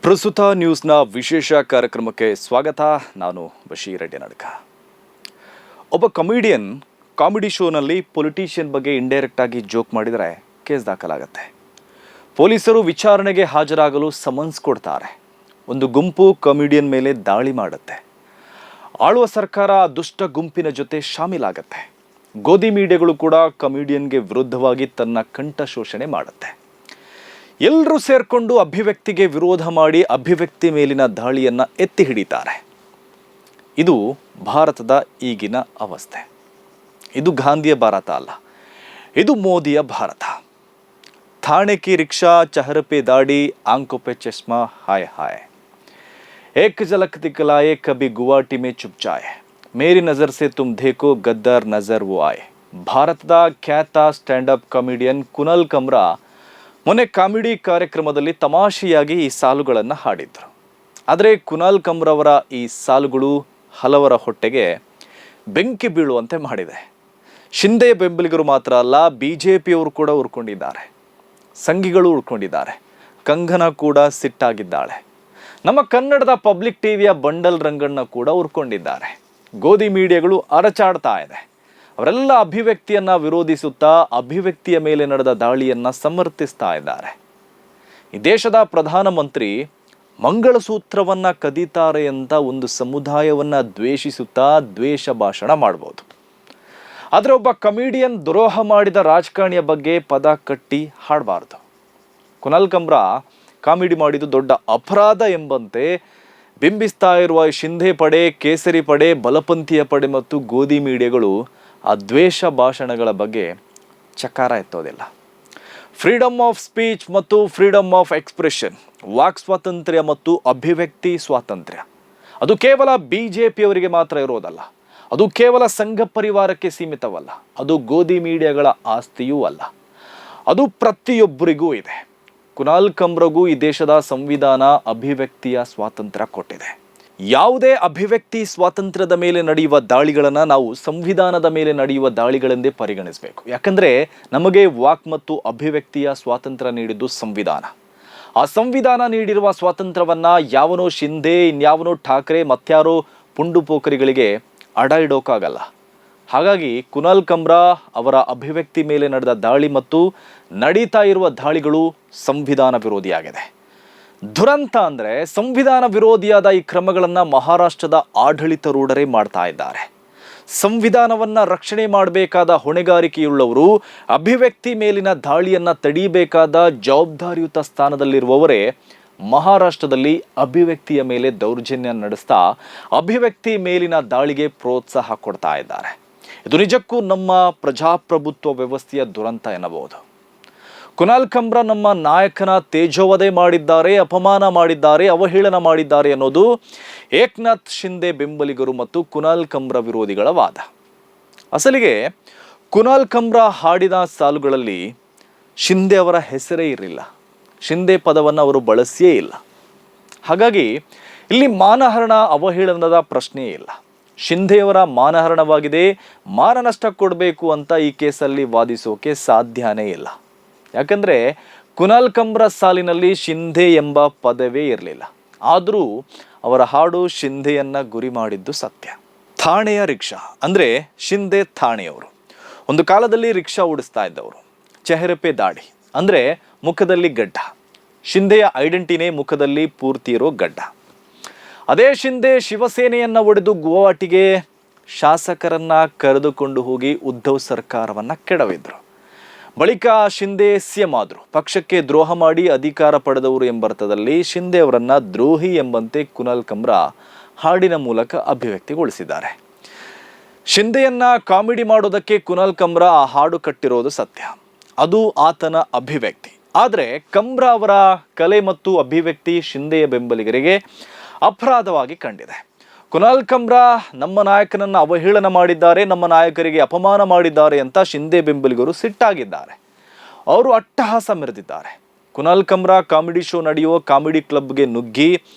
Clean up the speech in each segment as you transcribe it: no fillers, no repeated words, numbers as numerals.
ಪ್ರಸ್ತುತ ನ್ಯೂಸ್ನ ವಿಶೇಷ ಕಾರ್ಯಕ್ರಮಕ್ಕೆ ಸ್ವಾಗತ. ನಾನು ಬಶೀರ್ ಅಡ್ಯನಡ್ಕ. ಒಬ್ಬ ಕಮಿಡಿಯನ್ ಕಾಮಿಡಿ ಶೋನಲ್ಲಿ ಪೊಲಿಟಿಷಿಯನ್ ಬಗ್ಗೆ ಇಂಡೈರೆಕ್ಟ್ ಆಗಿ ಜೋಕ್ ಮಾಡಿದರೆ ಕೇಸ್ ದಾಖಲಾಗುತ್ತೆ. ಪೊಲೀಸರು ವಿಚಾರಣೆಗೆ ಹಾಜರಾಗಲು ಸಮನ್ಸ್ ಕೊಡ್ತಾರೆ. ಒಂದು ಗುಂಪು ಕಮಿಡಿಯನ್ ಮೇಲೆ ದಾಳಿ ಮಾಡುತ್ತೆ. ಆಳುವ ಸರ್ಕಾರ ದುಷ್ಟ ಗುಂಪಿನ ಜೊತೆ ಶಾಮೀಲಾಗತ್ತೆ. ಗೋಧಿ ಮೀಡಿಯಾಗಳು ಕೂಡ ಕಮಿಡಿಯನ್ಗೆ ವಿರುದ್ಧವಾಗಿ ತನ್ನ ಕಂಠ ಶೋಷಣೆ ಮಾಡುತ್ತೆ. ಎಲ್ಲರೂ ಸೇರ್ಕೊಂಡು ಅಭಿವ್ಯಕ್ತಿಗೆ ವಿರೋಧ ಮಾಡಿ ಅಭಿವ್ಯಕ್ತಿ ಮೇಲಿನ ದಾಳಿಯನ್ನು ಎತ್ತಿ ಹಿಡಿತಾರೆ. ಇದು ಭಾರತದ ಈಗಿನ ಅವಸ್ಥೆ. ಇದು ಗಾಂಧಿಯ ಭಾರತ ಅಲ್ಲ, ಇದು ಮೋದಿಯ ಭಾರತ. ಥಾಣೆ ಕಿ ರಿಕ್ಷಾ, ಚಹರ್ ಪೆ ದಾಡಿ, ಆಂಖೋं पे चश्मा, हाय हाय. एक झलक दिखलाए कभी गुवाहाटी में चुप जाए, मेरी नज़र से तुम देखो गद्दार नज़र वो आए. ಭಾರತದ ಖ್ಯಾತ ಸ್ಟ್ಯಾಂಡಪ್ ಕಾಮಿಡಿಯನ್ ಕುನಾಲ್ ಕಮ್ರಾ ಮೊನ್ನೆ ಕಾಮಿಡಿ ಕಾರ್ಯಕ್ರಮದಲ್ಲಿ ತಮಾಷೆಯಾಗಿ ಈ ಸಾಲುಗಳನ್ನು ಹಾಡಿದ್ರು. ಆದರೆ ಕುನಾಲ್ ಕಮ್ರವರ ಈ ಸಾಲುಗಳು ಹಲವರ ಹೊಟ್ಟೆಗೆ ಬೆಂಕಿ ಬೀಳುವಂತೆ ಮಾಡಿದೆ. ಶಿಂದೆ ಬೆಂಬಲಿಗರು ಮಾತ್ರ ಅಲ್ಲ, BJPಯವರು ಕೂಡ ಉರ್ಕೊಂಡಿದ್ದಾರೆ, ಸಂಘಿಗಳು ಉಳ್ಕೊಂಡಿದ್ದಾರೆ, ಕಂಗನ ಕೂಡ ಸಿಟ್ಟಾಗಿದ್ದಾಳೆ. ನಮ್ಮ ಕನ್ನಡದ ಪಬ್ಲಿಕ್ ಟಿವಿಯ ಬಂಡಲ್ ರಂಗಣ್ಣ ಕೂಡ ಉರ್ಕೊಂಡಿದ್ದಾರೆ. ಗೋಧಿ ಮೀಡಿಯಾಗಳು ಅರಚಾಡ್ತಾ ಇದೆ. ಅವರೆಲ್ಲ ಅಭಿವ್ಯಕ್ತಿಯನ್ನು ವಿರೋಧಿಸುತ್ತಾ ಅಭಿವ್ಯಕ್ತಿಯ ಮೇಲೆ ನಡೆದ ದಾಳಿಯನ್ನು ಸಮರ್ಥಿಸ್ತಾ ಇದ್ದಾರೆ. ಈ ದೇಶದ ಪ್ರಧಾನಮಂತ್ರಿ ಮಂಗಳಸೂತ್ರವನ್ನು ಕದೀತಾರೆ ಅಂತ ಒಂದು ಸಮುದಾಯವನ್ನು ದ್ವೇಷಿಸುತ್ತಾ ದ್ವೇಷ ಭಾಷಣ ಮಾಡ್ಬೋದು. ಆದರೆ ಒಬ್ಬ ಕಮಿಡಿಯನ್ ದ್ರೋಹ ಮಾಡಿದ ರಾಜಕಾರಣಿಯ ಬಗ್ಗೆ ಪದ ಕಟ್ಟಿ ಹಾಡಬಾರ್ದು. ಕುನಾಲ್ ಕಮ್ರಾ ಕಾಮಿಡಿ ಮಾಡಿದ್ದು ದೊಡ್ಡ ಅಪರಾಧ ಎಂಬಂತೆ ಬಿಂಬಿಸ್ತಾ ಇರುವ ಶಿಂಧೆ ಪಡೆ, ಕೇಸರಿ ಪಡೆ, ಬಲಪಂಥೀಯ ಪಡೆ ಮತ್ತು ಗೋಧಿ ಮೀಡಿಯಾಗಳು ಆ ದ್ವೇಷ ಭಾಷಣಗಳ ಬಗ್ಗೆ ಚಕಾರ ಎತ್ತೋದಿಲ್ಲ. ಫ್ರೀಡಮ್ ಆಫ್ ಸ್ಪೀಚ್ ಮತ್ತು ಫ್ರೀಡಮ್ ಆಫ್ ಎಕ್ಸ್ಪ್ರೆಷನ್, ವಾಕ್ ಸ್ವಾತಂತ್ರ್ಯ ಮತ್ತು ಅಭಿವ್ಯಕ್ತಿ ಸ್ವಾತಂತ್ರ್ಯ, ಅದು ಕೇವಲ BJPಯವರಿಗೆ ಮಾತ್ರ ಇರೋದಲ್ಲ, ಅದು ಕೇವಲ ಸಂಘ ಪರಿವಾರಕ್ಕೆ ಸೀಮಿತವಲ್ಲ, ಅದು ಗೋಧಿ ಮೀಡಿಯಾಗಳ ಆಸ್ತಿಯೂ ಅಲ್ಲ, ಅದು ಪ್ರತಿಯೊಬ್ಬರಿಗೂ ಇದೆ. ಕುನಾಲ್ ಕಮ್ರಾಗೂ ಈ ದೇಶದ ಸಂವಿಧಾನ ಅಭಿವ್ಯಕ್ತಿಯ ಸ್ವಾತಂತ್ರ್ಯ ಕೊಟ್ಟಿದೆ. ಯಾವುದೇ ಅಭಿವ್ಯಕ್ತಿ ಸ್ವಾತಂತ್ರ್ಯದ ಮೇಲೆ ನಡೆಯುವ ದಾಳಿಗಳನ್ನು ನಾವು ಸಂವಿಧಾನದ ಮೇಲೆ ನಡೆಯುವ ದಾಳಿಗಳೆಂದೇ ಪರಿಗಣಿಸಬೇಕು. ಯಾಕಂದರೆ ನಮಗೆ ವಾಕ್ ಮತ್ತು ಅಭಿವ್ಯಕ್ತಿಯ ಸ್ವಾತಂತ್ರ್ಯ ನೀಡಿದ್ದು ಸಂವಿಧಾನ. ಆ ಸಂವಿಧಾನ ನೀಡಿರುವ ಸ್ವಾತಂತ್ರ್ಯವನ್ನು ಯಾವನೋ ಶಿಂದೆ, ಇನ್ಯಾವನೋ ಠಾಕ್ರೆ, ಮತ್ಯಾರೋ ಪುಂಡು ಪೋಖರಿಗಳಿಗೆ ಅಡ ಇಡೋಕ್ಕಾಗಲ್ಲ. ಹಾಗಾಗಿ ಕುನಾಲ್ ಕಮ್ರಾ ಅವರ ಅಭಿವ್ಯಕ್ತಿ ಮೇಲೆ ನಡೆದ ದಾಳಿ ಮತ್ತು ನಡೀತಾ ಇರುವ ದಾಳಿಗಳು ಸಂವಿಧಾನ ವಿರೋಧಿಯಾಗಿದೆ. ದುರಂತ ಅಂದರೆ ಸಂವಿಧಾನ ವಿರೋಧಿಯಾದ ಈ ಕ್ರಮಗಳನ್ನು ಮಹಾರಾಷ್ಟ್ರದ ಆಡಳಿತಾರೂಢರೇ ಮಾಡ್ತಾ ಇದ್ದಾರೆ. ಸಂವಿಧಾನವನ್ನು ರಕ್ಷಣೆ ಮಾಡಬೇಕಾದ ಹೊಣೆಗಾರಿಕೆಯುಳ್ಳವರು, ಅಭಿವ್ಯಕ್ತಿ ಮೇಲಿನ ದಾಳಿಯನ್ನು ತಡೀಬೇಕಾದ ಜವಾಬ್ದಾರಿಯುತ ಸ್ಥಾನದಲ್ಲಿರುವವರೇ ಮಹಾರಾಷ್ಟ್ರದಲ್ಲಿ ಅಭಿವ್ಯಕ್ತಿಯ ಮೇಲೆ ದೌರ್ಜನ್ಯ ನಡೆಸ್ತಾ ಅಭಿವ್ಯಕ್ತಿ ಮೇಲಿನ ದಾಳಿಗೆ ಪ್ರೋತ್ಸಾಹ ಕೊಡ್ತಾ ಇದ್ದಾರೆ. ಇದು ನಿಜಕ್ಕೂ ನಮ್ಮ ಪ್ರಜಾಪ್ರಭುತ್ವ ವ್ಯವಸ್ಥೆಯ ದುರಂತ ಎನ್ನಬಹುದು. ಕುನಾಲ್ ಕಮ್ರಾ ನಮ್ಮ ನಾಯಕನ ತೇಜೋವಧೆ ಮಾಡಿದ್ದಾರೆ, ಅಪಮಾನ ಮಾಡಿದ್ದಾರೆ, ಅವಹೇಳನ ಮಾಡಿದ್ದಾರೆ ಅನ್ನೋದು ಏಕನಾಥ್ ಶಿಂದೆ ಬೆಂಬಲಿಗರು ಮತ್ತು ಕುನಾಲ್ ಕಮ್ರಾ ವಿರೋಧಿಗಳ ವಾದ. ಅಸಲಿಗೆ ಕುನಾಲ್ ಕಮ್ರಾ ಹಾಡಿದ ಸಾಲುಗಳಲ್ಲಿ ಶಿಂದೆ ಅವರ ಹೆಸರೇ ಇರಲಿಲ್ಲ. ಶಿಂದೆ ಪದವನ್ನು ಅವರು ಬಳಸಿಯೇ ಇಲ್ಲ. ಹಾಗಾಗಿ ಇಲ್ಲಿ ಮಾನಹರಣ, ಅವಹೇಳನದ ಪ್ರಶ್ನೆಯೇ ಇಲ್ಲ. ಶಿಂದೆಯವರ ಮಾನಹರಣವಾಗಿದೆ, ಮಾನನಷ್ಟ ಕೊಡಬೇಕು ಅಂತ ಈ ಕೇಸಲ್ಲಿ ವಾದಿಸೋಕೆ ಸಾಧ್ಯನೇ ಇಲ್ಲ. ಯಾಕಂದರೆ ಕುನಾಲ್ ಕಮ್ರಾ ಸಾಲಿನಲ್ಲಿ ಶಿಂದೆ ಎಂಬ ಪದವೇ ಇರಲಿಲ್ಲ. ಆದರೂ ಅವರ ಹಾಡು ಶಿಂದೆಯನ್ನು ಗುರಿ ಮಾಡಿದ್ದು ಸತ್ಯ. ಥಾಣೆಯ ರಿಕ್ಷಾ ಅಂದರೆ ಶಿಂದೆ ಥಾಣೆಯವರು. ಒಂದು ಕಾಲದಲ್ಲಿ ರಿಕ್ಷಾ ಓಡಿಸ್ತಾ ಇದ್ದವರು. ಚೆಹರೆ ಪೆ ದಾಡಿ ಅಂದರೆ ಮುಖದಲ್ಲಿ ಗಡ್ಡ. ಶಿಂದೆಯ ಐಡೆಂಟಿನೇ ಮುಖದಲ್ಲಿ ಪೂರ್ತಿ ಇರೋ ಗಡ್ಡ. ಅದೇ ಶಿಂದೆ ಶಿವಸೇನೆಯನ್ನು ಒಡೆದು ಗುವಾಹಟಿಗೆ ಶಾಸಕರನ್ನು ಕರೆದುಕೊಂಡು ಹೋಗಿ ಉದ್ಧವ್ ಸರ್ಕಾರವನ್ನು ಕೆಡವಿದ್ರು. ಬಳಿಕ ಶಿಂದೆ CM ಆದರು. ಪಕ್ಷಕ್ಕೆ ದ್ರೋಹ ಮಾಡಿ ಅಧಿಕಾರ ಪಡೆದವರು ಎಂಬರ್ಥದಲ್ಲಿ ಶಿಂದೆ ಅವರನ್ನು ದ್ರೋಹಿ ಎಂಬಂತೆ ಕುನಾಲ್ ಕಮ್ರಾ ಹಾಡಿನ ಮೂಲಕ ಅಭಿವ್ಯಕ್ತಿಗೊಳಿಸಿದ್ದಾರೆ. ಶಿಂದೆಯನ್ನ ಕಾಮಿಡಿ ಮಾಡೋದಕ್ಕೆ ಕುನಾಲ್ ಕಮ್ರಾ ಆ ಹಾಡು ಕಟ್ಟಿರೋದು ಸತ್ಯ. ಅದು ಆತನ ಅಭಿವ್ಯಕ್ತಿ. ಆದರೆ ಕಮ್ರಾ ಅವರ ಕಲೆ ಮತ್ತು ಅಭಿವ್ಯಕ್ತಿ ಶಿಂದೆಯ ಬೆಂಬಲಿಗರಿಗೆ ಅಪರಾಧವಾಗಿ ಕಂಡಿದೆ. ಕುನಾಲ್ ಕಮ್ರಾ ನಮ್ಮ ನಾಯಕನನ್ನು ಅವಹೇಳನ ಮಾಡಿದ್ದಾರೆ, ನಮ್ಮ ನಾಯಕರಿಗೆ ಅಪಮಾನ ಮಾಡಿದ್ದಾರೆ ಅಂತ ಶಿಂದೆ ಬೆಂಬಲಿಗರು ಸಿಟ್ಟಾಗಿದ್ದಾರೆ. ಅವರು ಅಟ್ಟಹಾಸ ಮೆರೆದಿದ್ದಾರೆ. ಕುನಾಲ್ ಕಮ್ರಾ ಕಾಮಿಡಿ ಶೋ ನಡೆಯುವ ಕಾಮಿಡಿ ಕ್ಲಬ್ಗೆ ನುಗ್ಗಿ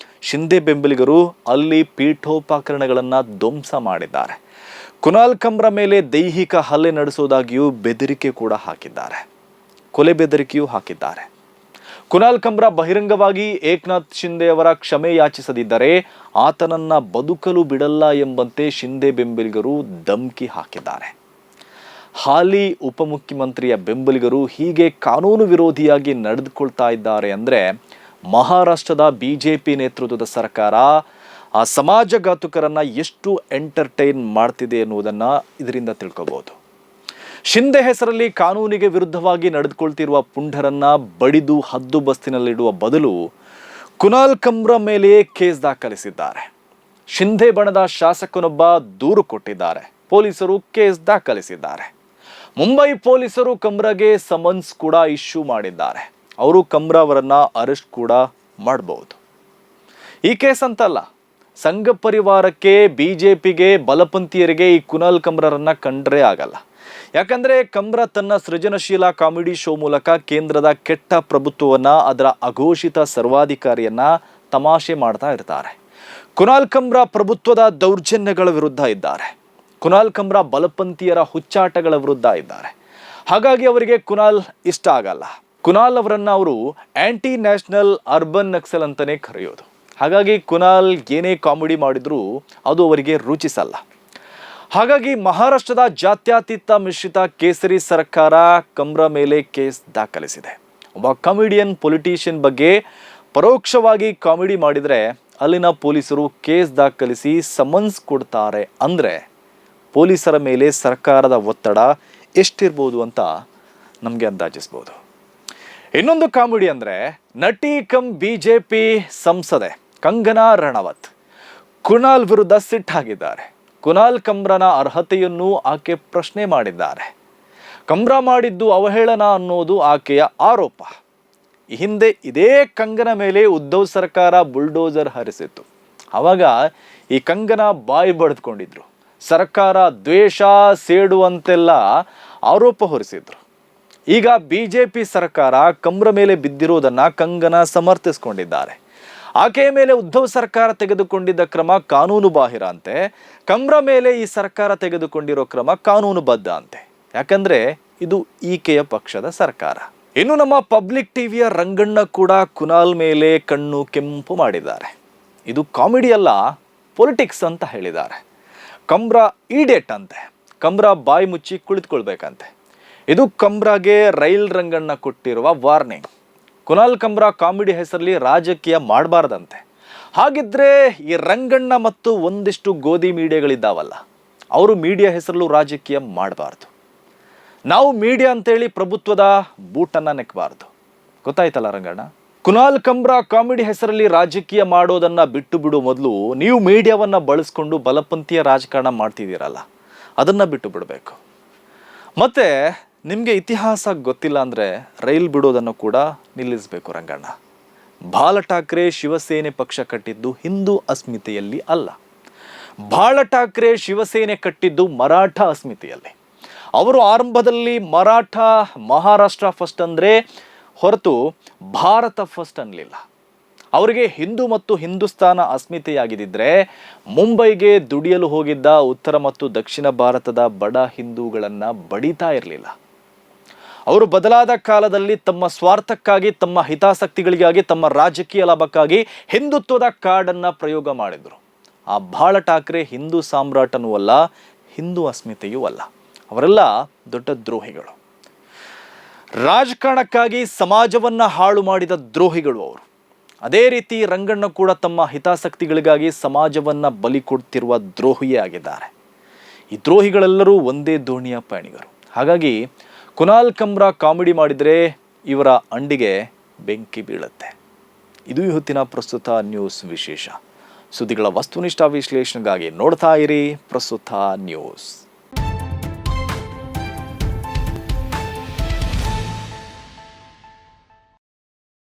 ಶಿಂದೆ ಬೆಂಬಲಿಗರು ಅಲ್ಲಿ ಪೀಠೋಪಕರಣಗಳನ್ನು ಧ್ವಂಸ ಮಾಡಿದ್ದಾರೆ. ಕುನಾಲ್ ಕಮ್ರಾ ಮೇಲೆ ದೈಹಿಕ ಹಲ್ಲೆ ನಡೆಸೋದಾಗಿಯೂ ಬೆದರಿಕೆ ಕೂಡ ಹಾಕಿದ್ದಾರೆ. ಕೊಲೆ ಬೆದರಿಕೆಯೂ ಹಾಕಿದ್ದಾರೆ. ಕುನಾಲ್ ಕಮ್ರಾ ಬಹಿರಂಗವಾಗಿ ಏಕನಾಥ್ ಶಿಂದೆ ಅವರ ಕ್ಷಮೆ ಯಾಚಿಸದಿದ್ದರೆ ಆತನನ್ನ ಬದುಕಲು ಬಿಡಲ್ಲ ಎಂಬಂತೆ ಶಿಂದೆ ಬೆಂಬಲಿಗರು ಧಮ್ಕಿ ಹಾಕಿದ್ದಾರೆ. ಹಾಲಿ ಉಪಮುಖ್ಯಮಂತ್ರಿಯ ಬೆಂಬಲಿಗರು ಹೀಗೆ ಕಾನೂನು ವಿರೋಧಿಯಾಗಿ ನಡೆದುಕೊಳ್ತಾ ಇದ್ದಾರೆ ಅಂದರೆ ಮಹಾರಾಷ್ಟ್ರದ ಬಿಜೆಪಿ ನೇತೃತ್ವದ ಸರ್ಕಾರ ಆ ಸಮಾಜಘಾತುಕರನ್ನ ಎಷ್ಟು ಎಂಟರ್ಟೈನ್ ಮಾಡ್ತಿದೆ ಎನ್ನುವುದನ್ನು ಇದರಿಂದ ತಿಳ್ಕೋಬಹುದು. ಶಿಂದೆ ಹೆಸರಲ್ಲಿ ಕಾನೂನಿಗೆ ವಿರುದ್ಧವಾಗಿ ನಡೆದುಕೊಳ್ತಿರುವ ಪುಂಡರನ್ನ ಬಡಿದು ಹದ್ದು ಬಸ್ತಿನಲ್ಲಿಡುವ ಬದಲು ಕುನಾಲ್ ಕಮ್ರಾ ಮೇಲೆಯೇ ಕೇಸ್ ದಾಖಲಿಸಿದ್ದಾರೆ. ಶಿಂದೆ ಬಣದ ಶಾಸಕನೊಬ್ಬ ದೂರು ಕೊಟ್ಟಿದ್ದಾರೆ. ಪೊಲೀಸರು ಕೇಸ್ ದಾಖಲಿಸಿದ್ದಾರೆ. ಮುಂಬೈ ಪೊಲೀಸರು ಕಮ್ರಾಗೆ ಸಮನ್ಸ್ ಕೂಡ ಇಶ್ಯೂ ಮಾಡಿದ್ದಾರೆ. ಅವರು ಕಮ್ರಾ ಅವರನ್ನ ಅರೆಸ್ಟ್ ಕೂಡ ಮಾಡಬಹುದು. ಈ ಕೇಸ್ ಅಂತಲ್ಲ, ಸಂಘ ಪರಿವಾರಕ್ಕೆ, ಬಿಜೆಪಿಗೆ, ಬಲಪಂಥೀಯರಿಗೆ ಈ ಕುನಾಲ್ ಕಮ್ರಾರನ್ನ ಕಂಡ್ರೆ ಆಗಲ್ಲ. ಯಾಕಂದ್ರೆ ಕಮ್ರಾ ತನ್ನ ಸೃಜನಶೀಲ ಕಾಮಿಡಿ ಶೋ ಮೂಲಕ ಕೇಂದ್ರದ ಕೆಟ್ಟ ಪ್ರಭುತ್ವವನ್ನ, ಅದರ ಅಘೋಷಿತ ಸರ್ವಾಧಿಕಾರಿಯನ್ನ ತಮಾಷೆ ಮಾಡ್ತಾ ಇರ್ತಾರೆ. ಕುನಾಲ್ ಕಮ್ರಾ ಪ್ರಭುತ್ವದ ದೌರ್ಜನ್ಯಗಳ ವಿರುದ್ಧ ಇದ್ದಾರೆ. ಕುನಾಲ್ ಕಮ್ರಾ ಬಲಪಂಥೀಯರ ಹುಚ್ಚಾಟಗಳ ವಿರುದ್ಧ ಇದ್ದಾರೆ. ಹಾಗಾಗಿ ಅವರಿಗೆ ಕುನಾಲ್ ಇಷ್ಟ ಆಗಲ್ಲ. ಕುನಾಲ್ ಅವರನ್ನ ಅವರು ಆಂಟಿ ನ್ಯಾಷನಲ್ ಅರ್ಬನ್ ನಕ್ಸಲ್ ಅಂತಾನೆ ಕರೆಯೋದು. ಹಾಗಾಗಿ ಕುನಾಲ್ ಏನೇ ಕಾಮಿಡಿ ಮಾಡಿದ್ರು ಅದು ಅವರಿಗೆ ರುಚಿಸಲ್ಲ. ಹಾಗಾಗಿ ಮಹಾರಾಷ್ಟ್ರದ ಜಾತ್ಯತೀತ ಮಿಶ್ರಿತ ಕೇಸರಿ ಸರ್ಕಾರ ಕಮ್ರಾ ಮೇಲೆ ಕೇಸ್ ದಾಖಲಿಸಿದೆ. ಒಬ್ಬ ಕಾಮಿಡಿಯನ್ ಪೊಲಿಟಿಷಿಯನ್ ಬಗ್ಗೆ ಪರೋಕ್ಷವಾಗಿ ಕಾಮಿಡಿ ಮಾಡಿದರೆ ಅಲ್ಲಿನ ಪೊಲೀಸರು ಕೇಸ್ ದಾಖಲಿಸಿ ಸಮನ್ಸ್ ಕೊಡ್ತಾರೆ ಅಂದರೆ ಪೊಲೀಸರ ಮೇಲೆ ಸರ್ಕಾರದ ಒತ್ತಡ ಎಷ್ಟಿರ್ಬೋದು ಅಂತ ನಮಗೆ ಅಂದಾಜಿಸ್ಬೋದು. ಇನ್ನೊಂದು ಕಾಮಿಡಿ ಅಂದರೆ ನಟಿ ಕಮ್ ಬಿಜೆಪಿ ಸಂಸದೆ ಕಂಗನಾ ರಣವತ್ ಕುನಾಲ್ ವಿರುದ್ಧ ಸಿಟ್ಟಾಗಿದ್ದಾರೆ. ಕುನಾಲ್ ಕಮ್ರಾನ ಅರ್ಹತೆಯನ್ನು ಆಕೆ ಪ್ರಶ್ನೆ ಮಾಡಿದ್ದಾರೆ. ಕಮ್ರಾ ಮಾಡಿದ್ದು ಅವಹೇಳನ ಅನ್ನೋದು ಆಕೆಯ ಆರೋಪ. ಈ ಹಿಂದೆ ಇದೇ ಕಂಗನ ಮೇಲೆ ಉದ್ಧವ್ ಸರ್ಕಾರ ಬುಲ್ಡೋಸರ್ ಹರಿಸಿತ್ತು. ಆವಾಗ ಈ ಕಂಗನ ಬಾಯಿ ಬಡ್ದುಕೊಂಡಿದ್ರು. ಸರ್ಕಾರ ದ್ವೇಷ, ಸೇಡು ಅಂತೆಲ್ಲ ಆರೋಪ ಹೊರಿಸಿದ್ರು. ಈಗ ಬಿಜೆಪಿ ಸರ್ಕಾರ ಕಮ್ರಾ ಮೇಲೆ ಬಿದ್ದಿರೋದನ್ನ ಕಂಗನ ಸಮರ್ಥಿಸಿಕೊಂಡಿದ್ದಾರೆ. ಆಕೆಯ ಮೇಲೆ ಉದ್ಧವ್ ಸರ್ಕಾರ ತೆಗೆದುಕೊಂಡಿದ್ದ ಕ್ರಮ ಕಾನೂನು ಬಾಹಿರ ಅಂತೆ. ಕಮ್ರಾ ಮೇಲೆ ಈ ಸರ್ಕಾರ ತೆಗೆದುಕೊಂಡಿರೋ ಕ್ರಮ ಕಾನೂನುಬದ್ಧ ಅಂತೆ. ಯಾಕಂದ್ರೆ ಇದು ಈಕೆಯ ಪಕ್ಷದ ಸರ್ಕಾರ. ಇನ್ನು ನಮ್ಮ ಪಬ್ಲಿಕ್ ಟಿವಿಯ ರಂಗಣ್ಣ ಕೂಡ ಕುನಾಲ್ ಮೇಲೆ ಕಣ್ಣು ಕೆಂಪು ಮಾಡಿದ್ದಾರೆ. ಇದು ಕಾಮಿಡಿ ಅಲ್ಲ, ಪೊಲಿಟಿಕ್ಸ್ ಅಂತ ಹೇಳಿದ್ದಾರೆ. ಕಮ್ರಾ ಈಡೇಟ್ ಅಂತೆ. ಕಮ್ರಾ ಬಾಯಿ ಮುಚ್ಚಿ ಕುಳಿತುಕೊಳ್ಬೇಕಂತೆ. ಇದು ಕಮ್ರಾಗೆ ರೈಲ್ ರಂಗಣ್ಣ ಕೊಟ್ಟಿರುವ ವಾರ್ನಿಂಗ್. ಕುನಾಲ್ ಕಮ್ರಾ ಕಾಮಿಡಿ ಹೆಸರಲ್ಲಿ ರಾಜಕೀಯ ಮಾಡಬಾರ್ದಂತೆ. ಹಾಗಿದ್ರೆ ಈ ರಂಗಣ್ಣ ಮತ್ತು ಒಂದಿಷ್ಟು ಗೋಧಿ ಮೀಡಿಯಾಗಳಿದ್ದಾವಲ್ಲ, ಅವರು ಮೀಡಿಯಾ ಹೆಸರಲ್ಲೂ ರಾಜಕೀಯ ಮಾಡಬಾರ್ದು. ನಾವು ಮೀಡಿಯಾ ಅಂತೇಳಿ ಪ್ರಭುತ್ವದ ಬೂಟನ್ನು ನೆಕ್ಕಬಾರ್ದು. ಗೊತ್ತಾಯ್ತಲ್ಲ ರಂಗಣ್ಣ? ಕುನಾಲ್ ಕಮ್ರಾ ಕಾಮಿಡಿ ಹೆಸರಲ್ಲಿ ರಾಜಕೀಯ ಮಾಡೋದನ್ನ ಬಿಟ್ಟು ಬಿಡು. ಮೊದಲು ನೀವು ಮೀಡಿಯಾವನ್ನ ಬಳಸ್ಕೊಂಡು ಬಲಪಂಥೀಯ ರಾಜಕಾರಣ ಮಾಡ್ತಿದ್ದೀರಲ್ಲ, ಅದನ್ನ ಬಿಟ್ಟು ಬಿಡಬೇಕು. ಮತ್ತೆ ನಿಮಗೆ ಇತಿಹಾಸ ಗೊತ್ತಿಲ್ಲ ಅಂದರೆ ರೈಲ್ ಬಿಡೋದನ್ನು ಕೂಡ ನಿಲ್ಲಿಸಬೇಕು ರಂಗಣ್ಣ. ಬಾಲ ಠಾಕ್ರೆ ಶಿವಸೇನೆ ಪಕ್ಷ ಕಟ್ಟಿದ್ದು ಹಿಂದೂ ಅಸ್ಮಿತೆಯಲ್ಲಿ ಅಲ್ಲ. ಬಾಳ ಠಾಕ್ರೆ ಶಿವಸೇನೆ ಕಟ್ಟಿದ್ದು ಮರಾಠ ಅಸ್ಮಿತೆಯಲ್ಲಿ. ಅವರು ಆರಂಭದಲ್ಲಿ ಮರಾಠ ಮಹಾರಾಷ್ಟ್ರ ಫಸ್ಟ್ ಅಂದರೆ ಹೊರತು ಭಾರತ ಫಸ್ಟ್ ಅನ್ನಲಿಲ್ಲ. ಅವರಿಗೆ ಹಿಂದೂ ಮತ್ತು ಹಿಂದೂಸ್ತಾನ ಅಸ್ಮಿತೆಯಾಗಿದ್ದರೆ ಮುಂಬೈಗೆ ದುಡಿಯಲು ಹೋಗಿದ್ದ ಉತ್ತರ ಮತ್ತು ದಕ್ಷಿಣ ಭಾರತದ ಬಡ ಹಿಂದೂಗಳನ್ನು ಬಡಿತಾ ಇರಲಿಲ್ಲ. ಅವರು ಬದಲಾದ ಕಾಲದಲ್ಲಿ ತಮ್ಮ ಸ್ವಾರ್ಥಕ್ಕಾಗಿ, ತಮ್ಮ ಹಿತಾಸಕ್ತಿಗಳಿಗಾಗಿ, ತಮ್ಮ ರಾಜಕೀಯ ಲಾಭಕ್ಕಾಗಿ ಹಿಂದುತ್ವದ ಕಾರ್ಡನ್ನು ಪ್ರಯೋಗ ಮಾಡಿದರು. ಆ ಬಾಳ ಠಾಕ್ರೆ ಹಿಂದೂ ಸಾಮ್ರಾಟನೂ ಅಲ್ಲ, ಹಿಂದೂ ಅಸ್ಮಿತೆಯೂ ಅಲ್ಲ. ಅವರೆಲ್ಲ ದೊಡ್ಡ ದ್ರೋಹಿಗಳು. ರಾಜಕಾರಣಕ್ಕಾಗಿ ಸಮಾಜವನ್ನ ಹಾಳು ಮಾಡಿದ ದ್ರೋಹಿಗಳು ಅವರು. ಅದೇ ರೀತಿ ರಂಗಣ್ಣ ಕೂಡ ತಮ್ಮ ಹಿತಾಸಕ್ತಿಗಳಿಗಾಗಿ ಸಮಾಜವನ್ನ ಬಲಿ ಕೊಡ್ತಿರುವ ದ್ರೋಹಿಯೇ ಆಗಿದ್ದಾರೆ. ಈ ದ್ರೋಹಿಗಳೆಲ್ಲರೂ ಒಂದೇ ದೋಣಿಯ ಪಯಣಿಗರು. ಹಾಗಾಗಿ ಕುನಾಲ್ ಕಮ್ರಾ ಕಾಮಿಡಿ ಮಾಡಿದರೆ ಇವರ ಅಂಡಿಗೆ ಬೆಂಕಿ ಬೀಳುತ್ತೆ. ಇದು ಇವತ್ತಿನ ಪ್ರಸ್ತುತ ನ್ಯೂಸ್ ವಿಶೇಷ. ಸುದ್ದಿಗಳ ವಸ್ತುನಿಷ್ಠ ವಿಶ್ಲೇಷಣೆಗಾಗಿ ನೋಡ್ತಾ ಇರಿ ಪ್ರಸ್ತುತ ನ್ಯೂಸ್.